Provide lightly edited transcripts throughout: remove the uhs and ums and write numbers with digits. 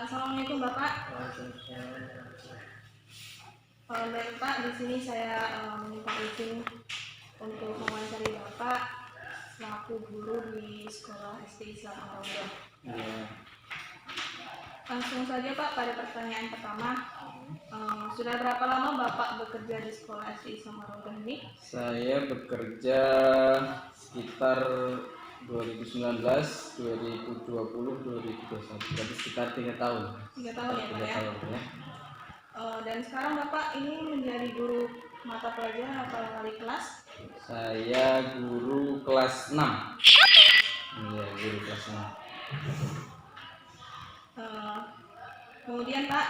Assalamualaikum Bapak. Baik Pak, di sini saya meminta izin untuk mewawancari Bapak selaku guru di sekolah SD Islam Ar-Raudhah. Langsung saja Pak pada pertanyaan pertama. Sudah berapa lama Bapak bekerja di sekolah SD Islam Ar-Raudhah ini? Saya bekerja sekitar 2019, 2020, 2021, jadi sekitar 3 tahun. 3 tahun ya Pak 3 ya? tahun, ya. Dan sekarang Bapak ini menjadi guru mata pelajaran atau wali kelas? Saya guru kelas 6. Iya, guru kelas 6. Kemudian Pak,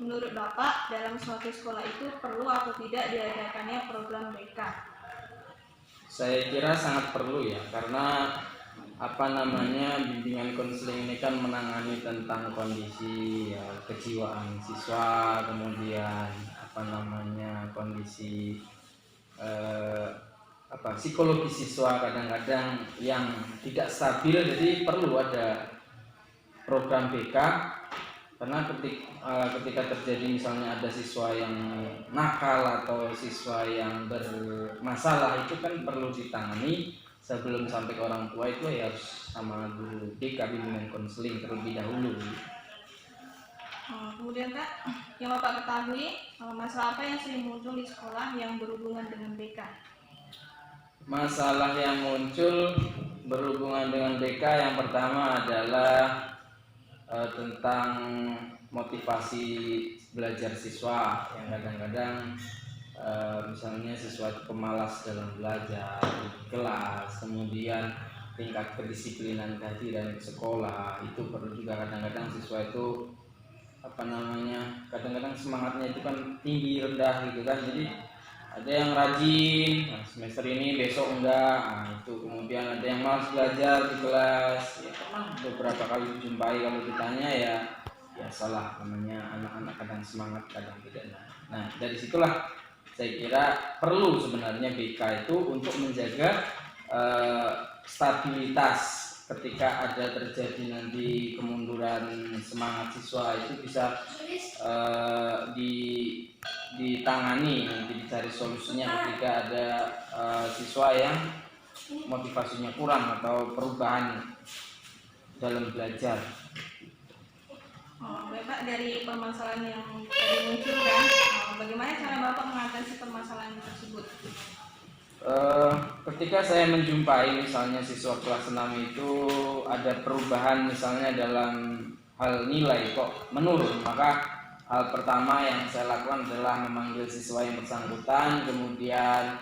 menurut Bapak dalam suatu sekolah itu perlu atau tidak diadakannya program BK? Saya kira sangat perlu ya, karena bimbingan konseling ini kan menangani tentang kondisi ya, kejiwaan siswa, kemudian kondisi psikologi siswa kadang-kadang yang tidak stabil, jadi perlu ada program BK. Karena ketika terjadi misalnya ada siswa yang nakal atau siswa yang bermasalah, itu kan perlu ditangani sebelum sampai ke orang tua. Itu ya harus sama guru BK, bimbingan konseling terlebih dahulu. Kemudian Kak, yang Bapak ketahui, masalah apa yang sering muncul di sekolah yang berhubungan dengan BK? Masalah yang muncul berhubungan dengan BK yang pertama adalah tentang motivasi belajar siswa, yang kadang-kadang misalnya siswa itu pemalas dalam belajar di kelas, kemudian tingkat kedisiplinan kehadiran di sekolah itu perlu juga. Kadang-kadang siswa itu kadang-kadang semangatnya itu kan tinggi rendah gitu kan, jadi ada yang rajin semester ini besok enggak, itu kemudian ada yang malas belajar di kelas. Ya pernah beberapa kali dijumpai, kalau ditanya ya salah, namanya anak-anak kadang semangat kadang tidak. Nah dari situlah saya kira perlu sebenarnya BK itu untuk menjaga stabilitas. Ketika ada terjadi nanti kemunduran semangat siswa, itu bisa ditangani, nanti dicari solusinya ketika ada siswa yang motivasinya kurang atau perubahan dalam belajar. Bapak, dari permasalahan yang tadi muncul kan, bagaimana cara Bapak mengatasi permasalahan tersebut? Ketika saya menjumpai misalnya siswa kelas 6 itu ada perubahan misalnya dalam hal nilai kok menurun, maka hal pertama yang saya lakukan adalah memanggil siswa yang bersangkutan, kemudian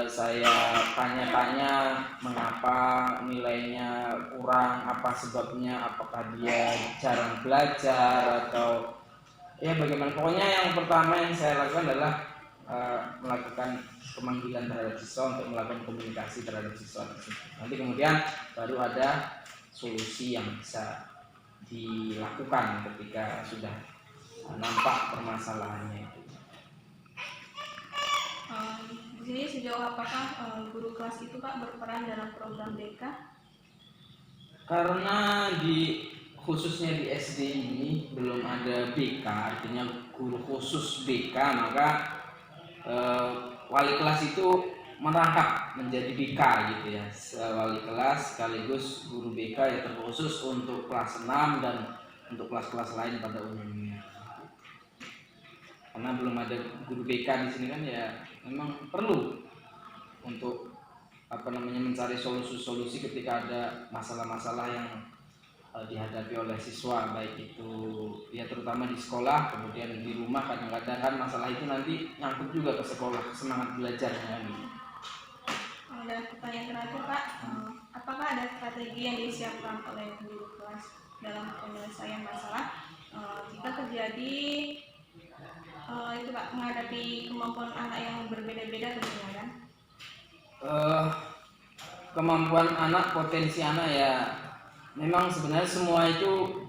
saya tanya-tanya mengapa nilainya kurang, apa sebabnya, apakah dia jarang belajar atau ya bagaimana. Pokoknya yang pertama yang saya lakukan adalah melakukan pemanggilan terhadap siswa untuk melakukan komunikasi terhadap siswa tersebut. Nanti kemudian baru ada solusi yang bisa dilakukan ketika sudah nampak permasalahannya itu. Di sini sejauh apakah guru kelas itu Pak berperan dalam program BK? Karena khususnya di SD ini belum ada BK, artinya guru khusus BK, maka wali kelas itu merangkap menjadi BK gitu ya. Wali kelas sekaligus guru BK ya, terkhusus untuk kelas 6 dan untuk kelas-kelas lain pada umumnya. Karena belum ada guru BK di sini kan, ya memang perlu untuk mencari solusi-solusi ketika ada masalah-masalah yang dihadapi oleh siswa, baik itu ya terutama di sekolah, kemudian di rumah. Kadang-kadang kan masalah itu nanti nyangkut juga ke sekolah, ke semangat belajarnya. Dan pertanyaan terakhir Pak, apakah ada strategi yang disiapkan oleh guru kelas dalam penyelesaian masalah jika terjadi itu Pak, menghadapi kemampuan anak yang berbeda-beda tentunya kan? Kemampuan anak, potensi anak ya memang sebenarnya semua itu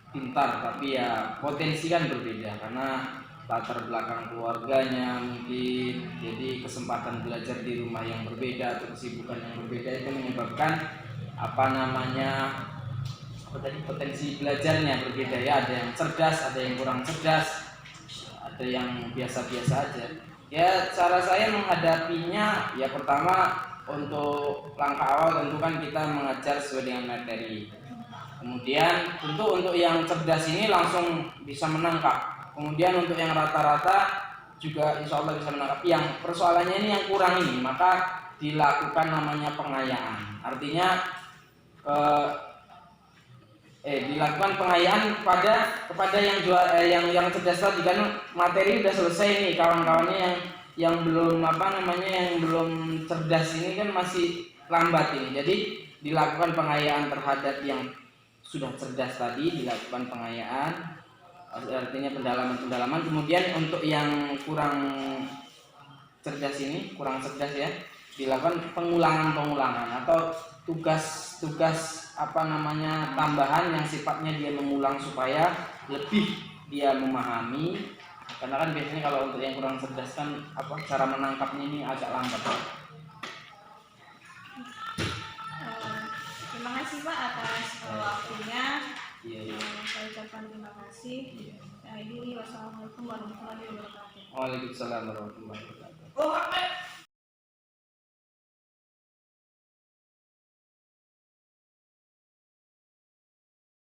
pintar, tapi ya potensi kan berbeda karena latar belakang keluarganya mungkin, jadi kesempatan belajar di rumah yang berbeda atau kesibukan yang berbeda itu menyebabkan potensi belajarnya berbeda ya, ada yang cerdas, ada yang kurang cerdas, ada yang biasa-biasa aja. Ya cara saya menghadapinya ya pertama untuk langkah awal tentu kan kita mengajar sesuai dengan materi. Kemudian tentu untuk yang cerdas ini langsung bisa menangkap. Kemudian untuk yang rata-rata juga insya Allah bisa menangkap. Yang persoalannya ini yang kurang ini, maka dilakukan namanya pengayaan. Artinya dilakukan pengayaan kepada yang cerdas tadi, kan materi udah selesai nih, kawan-kawannya yang belum yang belum cerdas ini kan masih lambat ini. Jadi dilakukan pengayaan terhadap yang sudah cerdas tadi, dilakukan pengayaan, artinya pendalaman. Kemudian untuk yang kurang cerdas ini, kurang cerdas ya, dilakukan pengulangan atau tugas tambahan yang sifatnya dia mengulang supaya lebih dia memahami. Karena kan biasanya kalau untuk yang kurang cerdas kan cara menangkapnya ini agak lambat. Terima kasih Pak atas waktunya. Iya. Saya ucapkan terima kasih. Wassalamualaikum warahmatullahi wabarakatuh. Waalaikumsalam warahmatullahi wabarakatuh.